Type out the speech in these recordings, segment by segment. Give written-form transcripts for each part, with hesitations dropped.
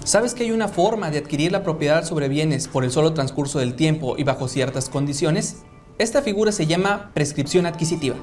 ¿Sabes que hay una forma de adquirir la propiedad sobre bienes por el solo transcurso del tiempo y bajo ciertas condiciones? Esta figura se llama prescripción adquisitiva.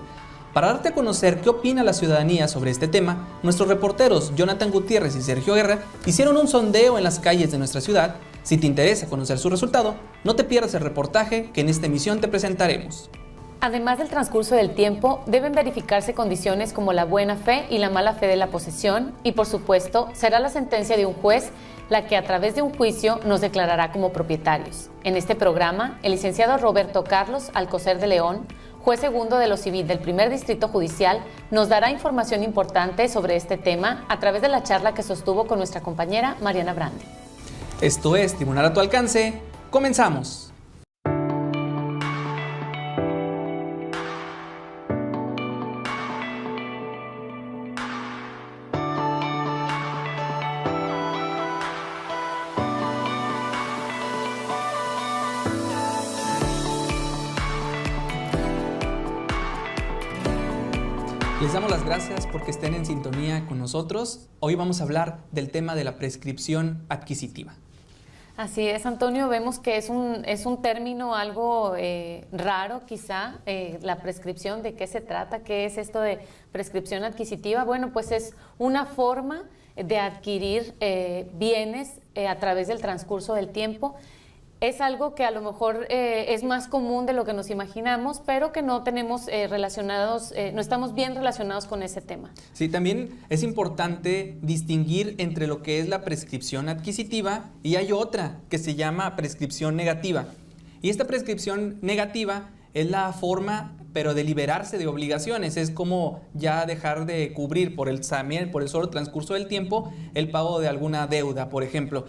Para darte a conocer qué opina la ciudadanía sobre este tema, nuestros reporteros Jonathan Gutiérrez y Sergio Guerra hicieron un sondeo en las calles de nuestra ciudad. Si te interesa conocer su resultado, no te pierdas el reportaje que en esta emisión te presentaremos. Además del transcurso del tiempo, deben verificarse condiciones como la buena fe y la mala fe de la posesión y, por supuesto, será la sentencia de un juez la que a través de un juicio nos declarará como propietarios. En este programa, el licenciado Roberto Carlos Alcocer de León, juez segundo de lo civil del primer distrito judicial, nos dará información importante sobre este tema a través de la charla que sostuvo con nuestra compañera Mariana Brandi. Esto es Tribunal a tu alcance. ¡Comenzamos! Les damos las gracias porque estén en sintonía con nosotros. Hoy vamos a hablar del tema de la prescripción adquisitiva. Así es, Antonio, vemos que es un término algo raro quizá, la prescripción, ¿de qué se trata? ¿Qué es esto de prescripción adquisitiva? Bueno, pues es una forma de adquirir bienes a través del transcurso del tiempo. Es algo que a lo mejor es más común de lo que nos imaginamos, pero que no tenemos no estamos bien relacionados con ese tema. Sí, también es importante distinguir entre lo que es la prescripción adquisitiva y hay otra que se llama prescripción negativa. Y esta prescripción negativa es la forma, pero de liberarse de obligaciones. Es como ya dejar de cubrir por el solo transcurso del tiempo el pago de alguna deuda, por ejemplo.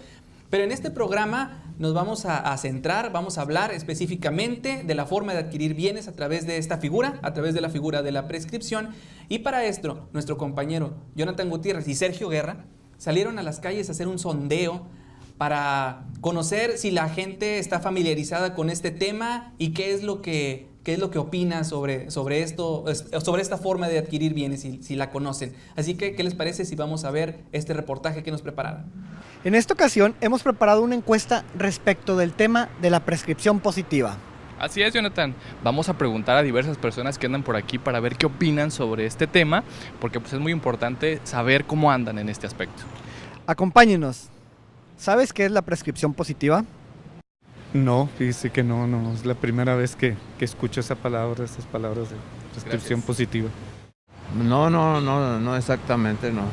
Pero en este programa nos vamos a centrar, vamos a hablar específicamente de la forma de adquirir bienes a través de esta figura, a través de la figura de la prescripción. Y para esto, nuestro compañero Jonathan Gutiérrez y Sergio Guerra salieron a las calles a hacer un sondeo para conocer si la gente está familiarizada con este tema y qué es lo que opina sobre esta forma de adquirir bienes, si la conocen. Así que, ¿qué les parece si vamos a ver este reportaje que nos prepararon? En esta ocasión hemos preparado una encuesta respecto del tema de la prescripción positiva. Así es, Jonathan. Vamos a preguntar a diversas personas que andan por aquí para ver qué opinan sobre este tema, porque pues, es muy importante saber cómo andan en este aspecto. Acompáñenos. ¿Sabes qué es la prescripción positiva? No, fíjese que no, es la primera vez que escucho esas palabras de prescripción positiva. No exactamente, no.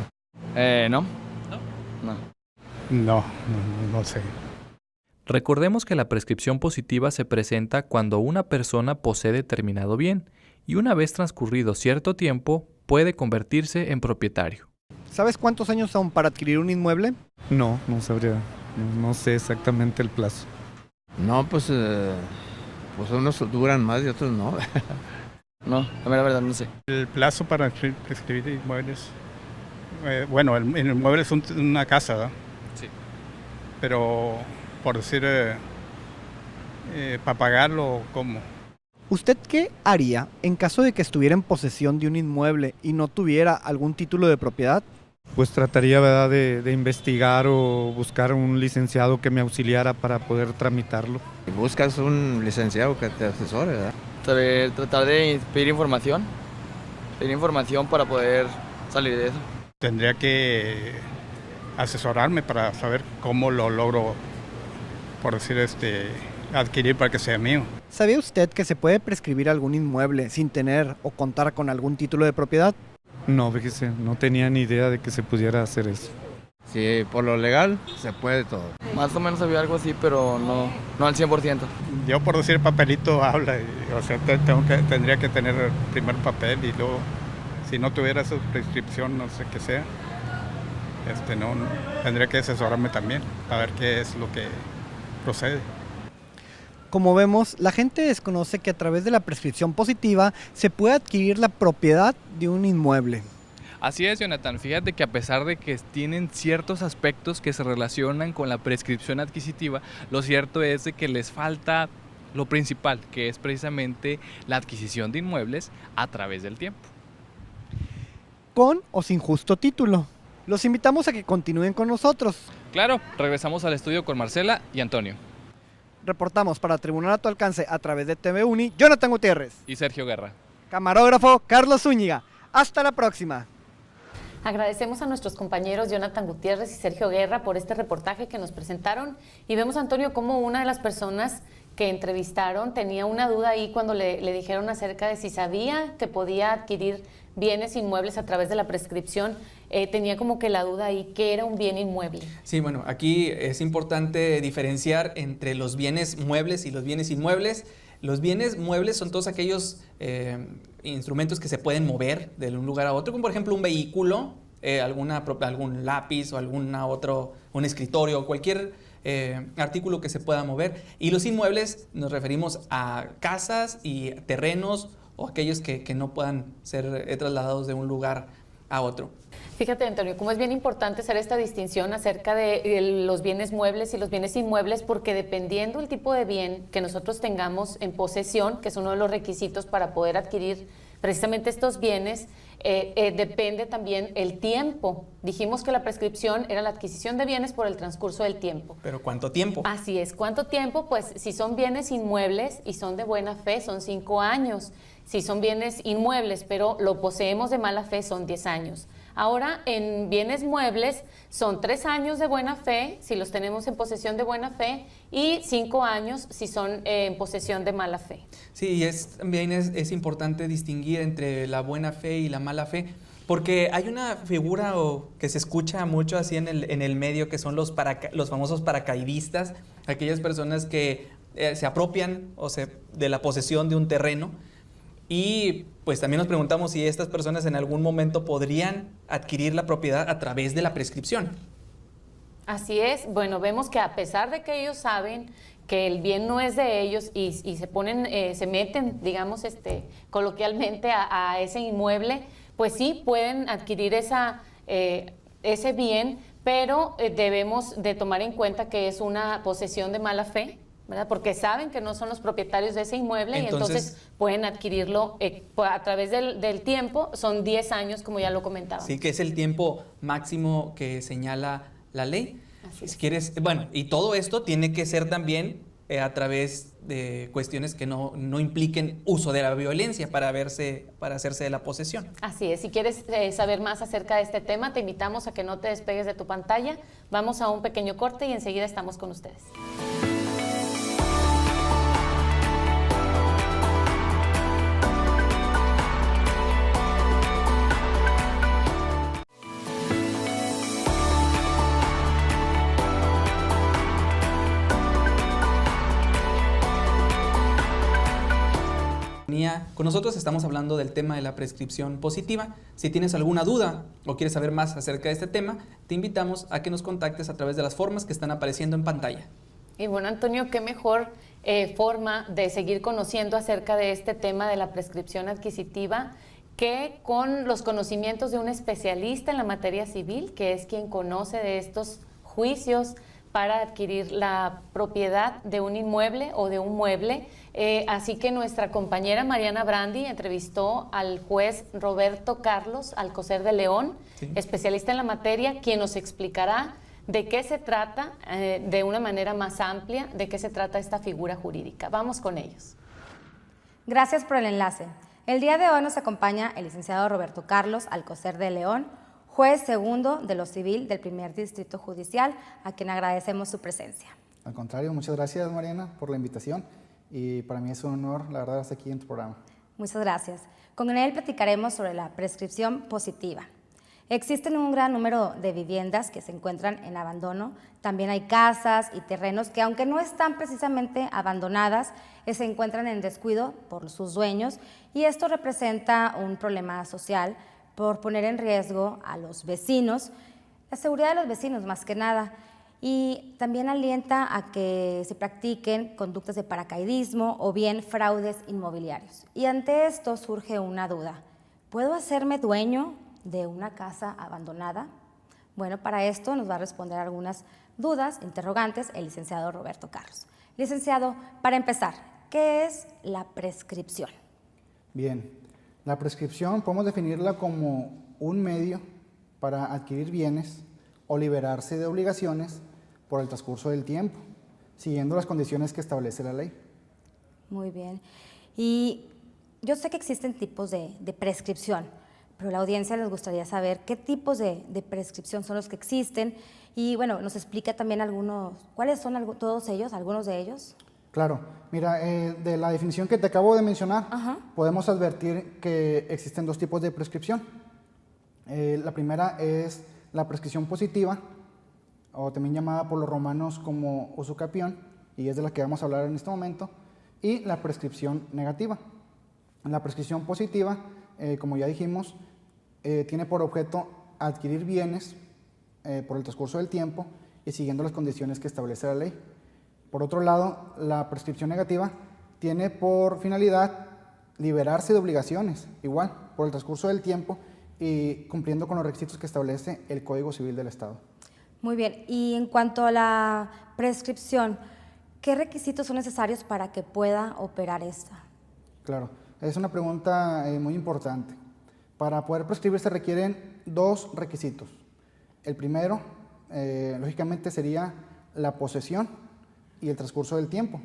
No sé. Recordemos que la prescripción positiva se presenta cuando una persona posee determinado bien y una vez transcurrido cierto tiempo puede convertirse en propietario. ¿Sabes cuántos años son para adquirir un inmueble? No sabría, no sé exactamente el plazo. No, pues unos duran más y otros no. No, la verdad no sé. El plazo para prescribir inmuebles, el inmueble es una casa, ¿verdad? Sí. Pero, por decir, para pagarlo, ¿cómo? ¿Usted qué haría en caso de que estuviera en posesión de un inmueble y no tuviera algún título de propiedad? Pues trataría, ¿verdad?, de investigar o buscar un licenciado que me auxiliara para poder tramitarlo. Buscas un licenciado que te asesore, ¿verdad? Tratar de pedir información para poder salir de eso. Tendría que asesorarme para saber cómo lo logro, por decir, adquirir para que sea mío. ¿Sabía usted que se puede prescribir algún inmueble sin tener o contar con algún título de propiedad? No, fíjese, no tenía ni idea de que se pudiera hacer eso. Sí, por lo legal se puede todo. Más o menos había algo así, pero no al 100%. Yo, por decir, papelito habla, tendría que tener el primer papel y luego, si no tuviera esa prescripción, no sé qué sea, tendría que asesorarme también para ver qué es lo que procede. Como vemos, la gente desconoce que a través de la prescripción positiva se puede adquirir la propiedad de un inmueble. Así es, Jonathan. Fíjate que a pesar de que tienen ciertos aspectos que se relacionan con la prescripción adquisitiva, lo cierto es de que les falta lo principal, que es precisamente la adquisición de inmuebles a través del tiempo. ¿Con o sin justo título? Los invitamos a que continúen con nosotros. Claro, regresamos al estudio con Marcela y Antonio. Reportamos para Tribunal a tu alcance a través de TV Uni, Jonathan Gutiérrez. Y Sergio Guerra. Camarógrafo, Carlos Zúñiga. Hasta la próxima. Agradecemos a nuestros compañeros Jonathan Gutiérrez y Sergio Guerra por este reportaje que nos presentaron y vemos, Antonio, como una de las personas que entrevistaron tenía una duda ahí cuando le dijeron acerca de si sabía que podía adquirir bienes inmuebles a través de la prescripción. Tenía como que la duda ahí, ¿qué era un bien inmueble? Sí, bueno, aquí es importante diferenciar entre los bienes muebles y los bienes inmuebles. Los bienes muebles son todos aquellos instrumentos que se pueden mover de un lugar a otro, como por ejemplo un vehículo, algún lápiz o un escritorio, cualquier artículo que se pueda mover. Y los inmuebles nos referimos a casas y terrenos o aquellos que no puedan ser trasladados de un lugar a otro. Fíjate, Antonio, cómo es bien importante hacer esta distinción acerca de los bienes muebles y los bienes inmuebles, porque dependiendo del tipo de bien que nosotros tengamos en posesión, que es uno de los requisitos para poder adquirir precisamente estos bienes, depende también el tiempo. Dijimos que la prescripción era la adquisición de bienes por el transcurso del tiempo. ¿Pero cuánto tiempo? Así es. ¿Cuánto tiempo? Pues si son bienes inmuebles y son de buena fe, son 5 años. Si son bienes inmuebles, pero lo poseemos de mala fe, son 10 años. Ahora, en bienes muebles son 3 años de buena fe, si los tenemos en posesión de buena fe, y 5 años si son en posesión de mala fe. Sí, también es importante distinguir entre la buena fe y la mala fe, porque hay una figura que se escucha mucho así en el medio, que son los famosos paracaidistas, aquellas personas que se apropian de la posesión de un terreno. Y pues también nos preguntamos si estas personas en algún momento podrían adquirir la propiedad a través de la prescripción. Así es. Bueno, vemos que a pesar de que ellos saben que el bien no es de ellos y se meten, digamos, coloquialmente a ese inmueble, pues sí pueden adquirir ese bien, pero debemos de tomar en cuenta que es una posesión de mala fe, ¿verdad? Porque saben que no son los propietarios de ese inmueble y entonces pueden adquirirlo a través del tiempo. Son 10 años, como ya lo comentaba. Sí, que es el tiempo máximo que señala la ley. Así es. Si quieres, bueno, y todo esto tiene que ser también a través de cuestiones que no impliquen uso de la violencia para hacerse de la posesión. Así es. Si quieres saber más acerca de este tema, te invitamos a que no te despegues de tu pantalla. Vamos a un pequeño corte y enseguida estamos con ustedes. Con nosotros estamos hablando del tema de la prescripción positiva. Si tienes alguna duda o quieres saber más acerca de este tema, te invitamos a que nos contactes a través de las formas que están apareciendo en pantalla. Y bueno, Antonio, qué mejor forma de seguir conociendo acerca de este tema de la prescripción adquisitiva que con los conocimientos de un especialista en la materia civil, que es quien conoce de estos juicios para adquirir la propiedad de un inmueble o de un mueble. Así que nuestra compañera Mariana Brandi entrevistó al juez Roberto Carlos Alcocer de León, sí, especialista en la materia, quien nos explicará de qué se trata, de una manera más amplia, de qué se trata esta figura jurídica. Vamos con ellos. Gracias por el enlace. El día de hoy nos acompaña el licenciado Roberto Carlos Alcocer de León, juez segundo de lo civil del primer distrito judicial, a quien agradecemos su presencia. Al contrario, muchas gracias, Mariana, por la invitación, y para mí es un honor, la verdad, estar aquí en tu programa. Muchas gracias. Con él platicaremos sobre la prescripción positiva. Existen un gran número de viviendas que se encuentran en abandono. También hay casas y terrenos que, aunque no están precisamente abandonadas, se encuentran en descuido por sus dueños, y esto representa un problema social por poner en riesgo a los vecinos, la seguridad de los vecinos más que nada, y también alienta a que se practiquen conductas de paracaidismo o bien fraudes inmobiliarios. Y ante esto surge una duda: ¿puedo hacerme dueño de una casa abandonada? Bueno, para esto nos va a responder algunas dudas, interrogantes, el licenciado Roberto Carlos. Licenciado, para empezar, ¿qué es la prescripción? Bien, la prescripción podemos definirla como un medio para adquirir bienes o liberarse de obligaciones por el transcurso del tiempo, siguiendo las condiciones que establece la ley. Muy bien. Y yo sé que existen tipos de prescripción, pero a la audiencia les gustaría saber qué tipos de prescripción son los que existen y, bueno, nos explica también ¿cuáles son todos ellos, algunos de ellos? Claro, mira, de la definición que te acabo de mencionar, podemos advertir que existen dos tipos de prescripción. La primera es la prescripción positiva, o también llamada por los romanos como usucapión, y es de la que vamos a hablar en este momento, y la prescripción negativa. La prescripción positiva, como ya dijimos, tiene por objeto adquirir bienes por el transcurso del tiempo y siguiendo las condiciones que establece la ley. Por otro lado, la prescripción negativa tiene por finalidad liberarse de obligaciones, igual, por el transcurso del tiempo y cumpliendo con los requisitos que establece el Código Civil del Estado. Muy bien, y en cuanto a la prescripción, ¿qué requisitos son necesarios para que pueda operar esta? Claro, es una pregunta muy importante. Para poder prescribir se requieren dos requisitos. El primero, lógicamente, sería la posesión y el transcurso del tiempo.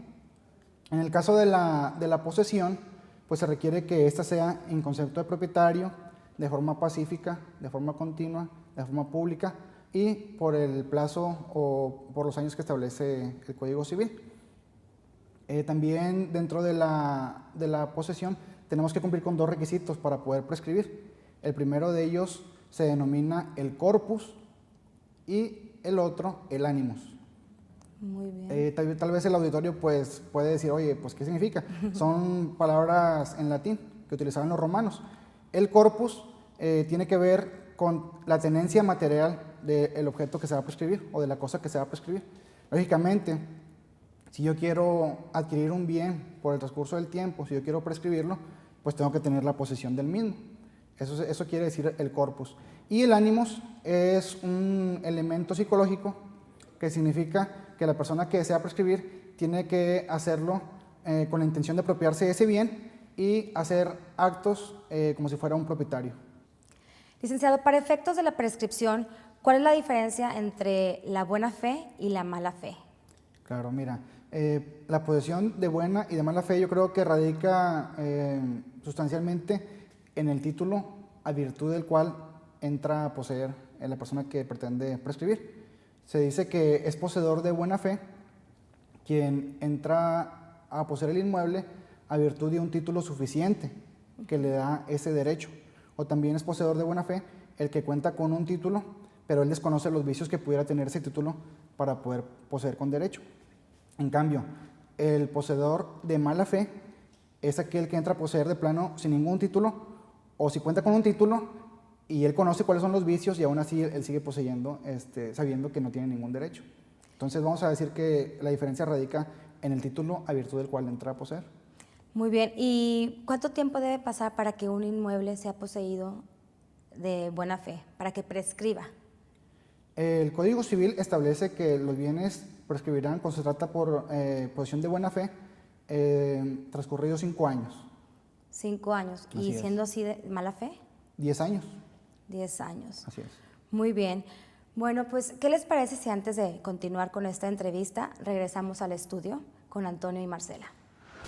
En el caso de la posesión, pues se requiere que ésta sea en concepto de propietario, de forma pacífica, de forma continua, de forma pública y por el plazo o por los años que establece el Código Civil. También dentro de la posesión tenemos que cumplir con dos requisitos para poder prescribir. El primero de ellos se denomina el corpus y el otro el animus. Muy bien. Tal vez el auditorio pues, puede decir, oye, pues ¿qué significa? Son palabras en latín que utilizaban los romanos. El corpus tiene que ver con la tenencia material del objeto que se va a prescribir o de la cosa que se va a prescribir. Lógicamente, si yo quiero adquirir un bien por el transcurso del tiempo, si yo quiero prescribirlo, pues tengo que tener la posesión del mismo. Eso quiere decir el corpus. Y el animus es un elemento psicológico que significa que la persona que desea prescribir tiene que hacerlo con la intención de apropiarse de ese bien y hacer actos como si fuera un propietario. Licenciado, para efectos de la prescripción, ¿cuál es la diferencia entre la buena fe y la mala fe? Claro, mira, la posesión de buena y de mala fe yo creo que radica sustancialmente en el título a virtud del cual entra a poseer la persona que pretende prescribir. Se dice que es poseedor de buena fe quien entra a poseer el inmueble a virtud de un título suficiente que le da ese derecho. O también es poseedor de buena fe el que cuenta con un título, pero él desconoce los vicios que pudiera tener ese título para poder poseer con derecho. En cambio, el poseedor de mala fe es aquel que entra a poseer de plano sin ningún título, o si cuenta con un título y él conoce cuáles son los vicios y aún así él sigue poseyendo sabiendo que no tiene ningún derecho. Entonces vamos a decir que la diferencia radica en el título a virtud del cual entra a poseer. Muy bien, ¿y cuánto tiempo debe pasar para que un inmueble sea poseído de buena fe, para que prescriba? El Código Civil establece que los bienes prescribirán cuando se trata por posesión de buena fe transcurridos 5 años. 5 años. ¿Y siendo así de mala fe? 10 años. 10 años. Así es. Muy bien. Bueno, pues, ¿qué les parece si antes de continuar con esta entrevista regresamos al estudio con Antonio y Marcela?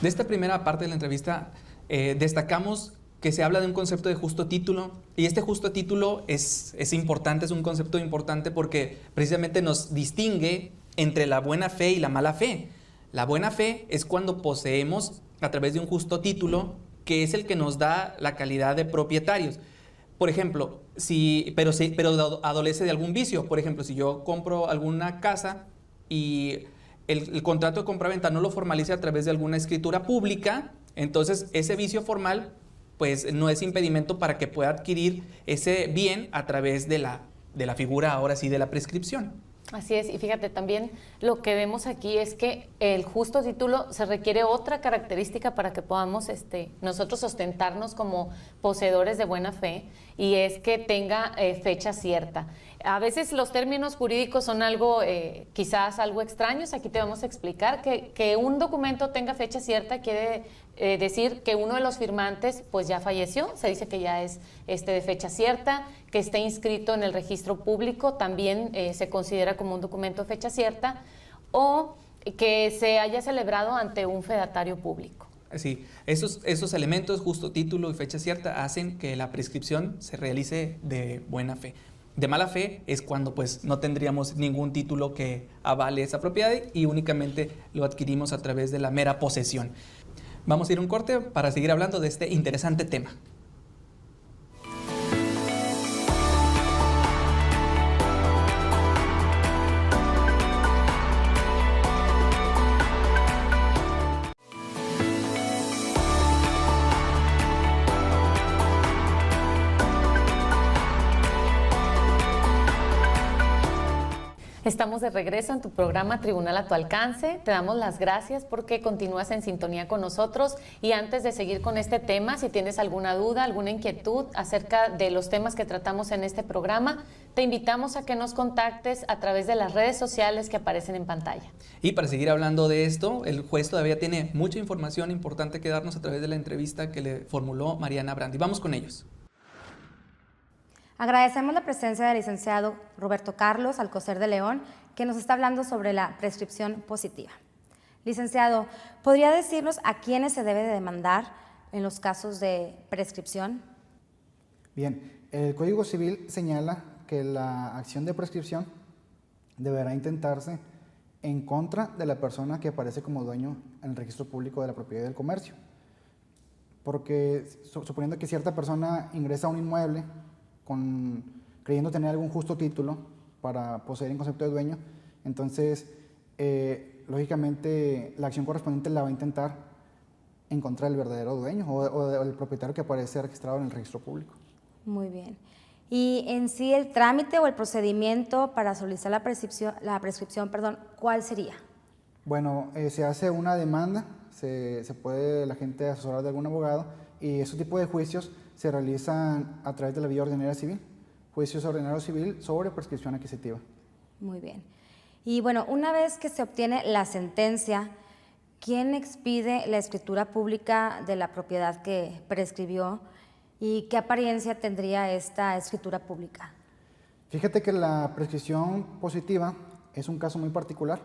De esta primera parte de la entrevista destacamos que se habla de un concepto de justo título y este justo título es importante, es un concepto importante porque precisamente nos distingue entre la buena fe y la mala fe. La buena fe es cuando poseemos a través de un justo título que es el que nos da la calidad de propietarios. Por ejemplo, pero adolece de algún vicio. Por ejemplo, si yo compro alguna casa y el contrato de compraventa no lo formalice a través de alguna escritura pública, entonces ese vicio formal pues no es impedimento para que pueda adquirir ese bien a través de la figura, ahora sí, de la prescripción. Así es, y fíjate, también lo que vemos aquí es que el justo título se requiere otra característica para que podamos nosotros ostentarnos como poseedores de buena fe, y es que tenga fecha cierta. A veces los términos jurídicos son algo, quizás algo extraños. Aquí te vamos a explicar que un documento tenga fecha cierta quiere decir que uno de los firmantes pues ya falleció, se dice que ya es de fecha cierta, que esté inscrito en el registro público, también se considera como un documento de fecha cierta, o que se haya celebrado ante un fedatario público. Sí, esos elementos, justo título y fecha cierta, hacen que la prescripción se realice de buena fe. De mala fe es cuando pues no tendríamos ningún título que avale esa propiedad y únicamente lo adquirimos a través de la mera posesión. Vamos a ir a un corte para seguir hablando de este interesante tema. Estamos de regreso en tu programa Tribunal a tu alcance. Te damos las gracias porque continúas en sintonía con nosotros. Y antes de seguir con este tema, si tienes alguna duda, alguna inquietud acerca de los temas que tratamos en este programa, te invitamos a que nos contactes a través de las redes sociales que aparecen en pantalla. Y para seguir hablando de esto, el juez todavía tiene mucha información importante que darnos a través de la entrevista que le formuló Mariana Brandi. Vamos con ellos. Agradecemos la presencia del licenciado Roberto Carlos Alcocer de León, que nos está hablando sobre la prescripción positiva. Licenciado, ¿podría decirnos a quiénes se debe de demandar en los casos de prescripción? Bien, el Código Civil señala que la acción de prescripción deberá intentarse en contra de la persona que aparece como dueño en el registro público de la propiedad y del comercio. Porque suponiendo que cierta persona ingresa a un inmueble creyendo tener algún justo título para poseer en concepto de dueño, entonces, lógicamente, la acción correspondiente la va a intentar en contra del verdadero dueño o del propietario que aparece registrado en el registro público. Muy bien. Y en sí, el trámite o el procedimiento para solicitar la prescripción, ¿cuál sería? Bueno, se hace una demanda, se puede la gente asesorar de algún abogado y ese tipo de juicios se realizan a través de la vía ordinaria civil, juicios ordinarios civil sobre prescripción adquisitiva. Muy bien. Y bueno, una vez que se obtiene la sentencia, ¿quién expide la escritura pública de la propiedad que prescribió y qué apariencia tendría esta escritura pública? Fíjate que la prescripción positiva es un caso muy particular.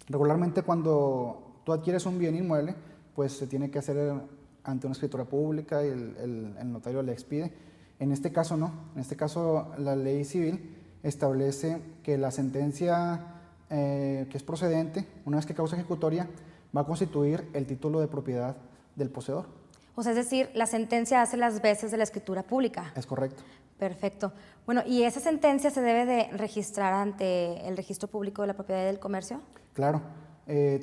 Regularmente cuando tú adquieres un bien inmueble, pues se tiene que hacer ante una escritura pública y el notario le expide. En este caso no, en este caso la ley civil establece que la sentencia que es procedente, una vez que causa ejecutoria, va a constituir el título de propiedad del poseedor. O sea, es decir, la sentencia hace las veces de la escritura pública. Es correcto. Perfecto. Bueno, ¿y esa sentencia se debe de registrar ante el registro público de la propiedad y del comercio? Claro.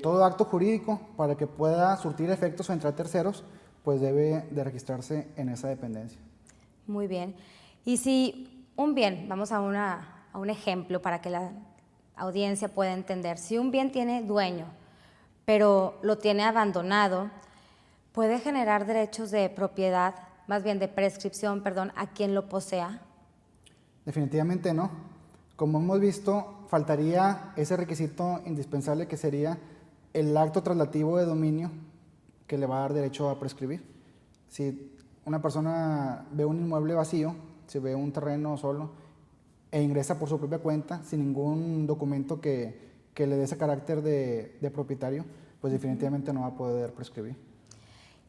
Todo acto jurídico, para que pueda surtir efectos o entrar terceros, pues debe de registrarse en esa dependencia. Muy bien. Y si un bien, vamos a un ejemplo para que la audiencia pueda entender, si un bien tiene dueño, pero lo tiene abandonado, ¿puede generar derechos de propiedad, más bien de prescripción, a quien lo posea? Definitivamente no. Como hemos visto, faltaría ese requisito indispensable que sería el acto traslativo de dominio que le va a dar derecho a prescribir. Si una persona ve un inmueble vacío, si ve un terreno solo e ingresa por su propia cuenta sin ningún documento que le dé ese carácter de propietario, pues definitivamente no va a poder prescribir.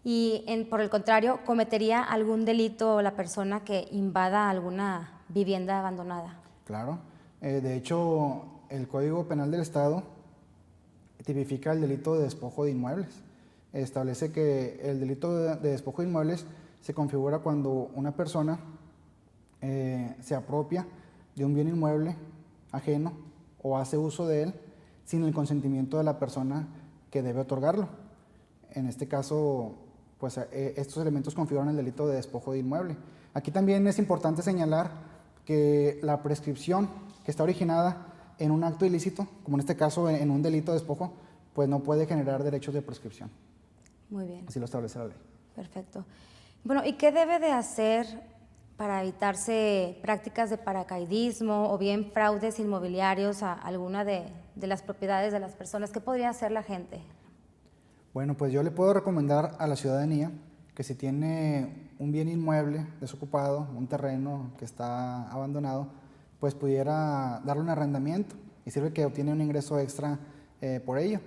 Y por el contrario, ¿cometería algún delito la persona que invada alguna vivienda abandonada? Claro. De hecho, el Código Penal del Estado tipifica el delito de despojo de inmuebles. Establece que el delito de despojo de inmuebles se configura cuando una persona se apropia de un bien inmueble ajeno o hace uso de él sin el consentimiento de la persona que debe otorgarlo. En este caso, pues estos elementos configuran el delito de despojo de inmueble. Aquí también es importante señalar que la prescripción que está originada en un acto ilícito, como en este caso en un delito de despojo, pues no puede generar derechos de prescripción. Muy bien. Así lo establece la ley. Perfecto. Bueno, ¿y qué debe de hacer para evitarse prácticas de paracaidismo o bien fraudes inmobiliarios a alguna de las propiedades de las personas? ¿Qué podría hacer la gente? Bueno, pues yo le puedo recomendar a la ciudadanía que si tiene un bien inmueble desocupado, un terreno que está abandonado, pues pudiera darle un arrendamiento y sirve que obtiene un ingreso extra por ello.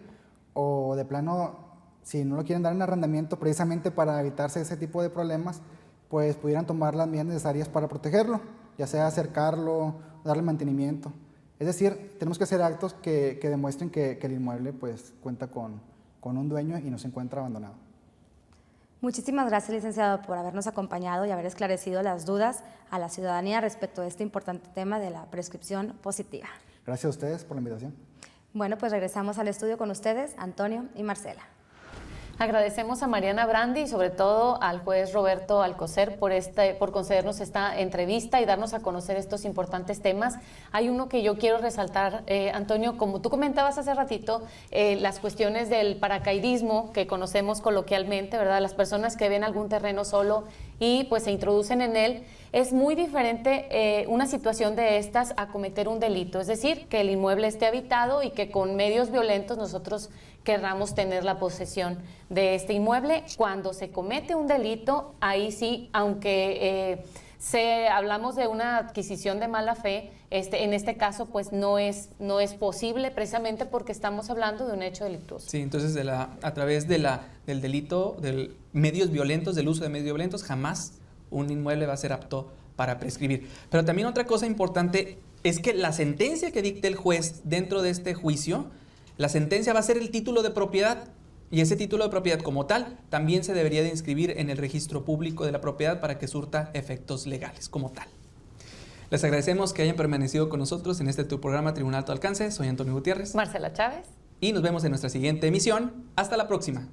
O de plano, si no lo quieren dar en arrendamiento precisamente para evitarse ese tipo de problemas, pues pudieran tomar las medidas necesarias para protegerlo, ya sea acercarlo, darle mantenimiento. Es decir, tenemos que hacer actos que demuestren que el inmueble pues cuenta con un dueño y no se encuentra abandonado. Muchísimas gracias, licenciado, por habernos acompañado y haber esclarecido las dudas a la ciudadanía respecto a este importante tema de la prescripción positiva. Gracias a ustedes por la invitación. Bueno, pues regresamos al estudio con ustedes, Antonio y Marcela. Agradecemos a Mariana Brandi y sobre todo al juez Roberto Alcocer por concedernos esta entrevista y darnos a conocer estos importantes temas. Hay uno que yo quiero resaltar, Antonio, como tú comentabas hace ratito, las cuestiones del paracaidismo que conocemos coloquialmente, ¿verdad? Las personas que ven algún terreno solo y pues se introducen en él. Es muy diferente una situación de estas a cometer un delito, es decir, que el inmueble esté habitado y que con medios violentos nosotros querramos tener la posesión de este inmueble. Cuando se comete un delito, ahí sí, aunque hablamos de una adquisición de mala fe, en este caso pues no es posible precisamente porque estamos hablando de un hecho delictuoso. Sí, entonces a través del delito, del medios violentos, del uso de medios violentos, jamás un inmueble va a ser apto para prescribir. Pero también otra cosa importante es que la sentencia que dicte el juez dentro de este juicio, la sentencia va a ser el título de propiedad y ese título de propiedad como tal también se debería de inscribir en el registro público de la propiedad para que surta efectos legales como tal. Les agradecemos que hayan permanecido con nosotros en este tu programa Tribunal a tu alcance. Soy Antonio Gutiérrez. Marcela Chávez. Y nos vemos en nuestra siguiente emisión. Hasta la próxima.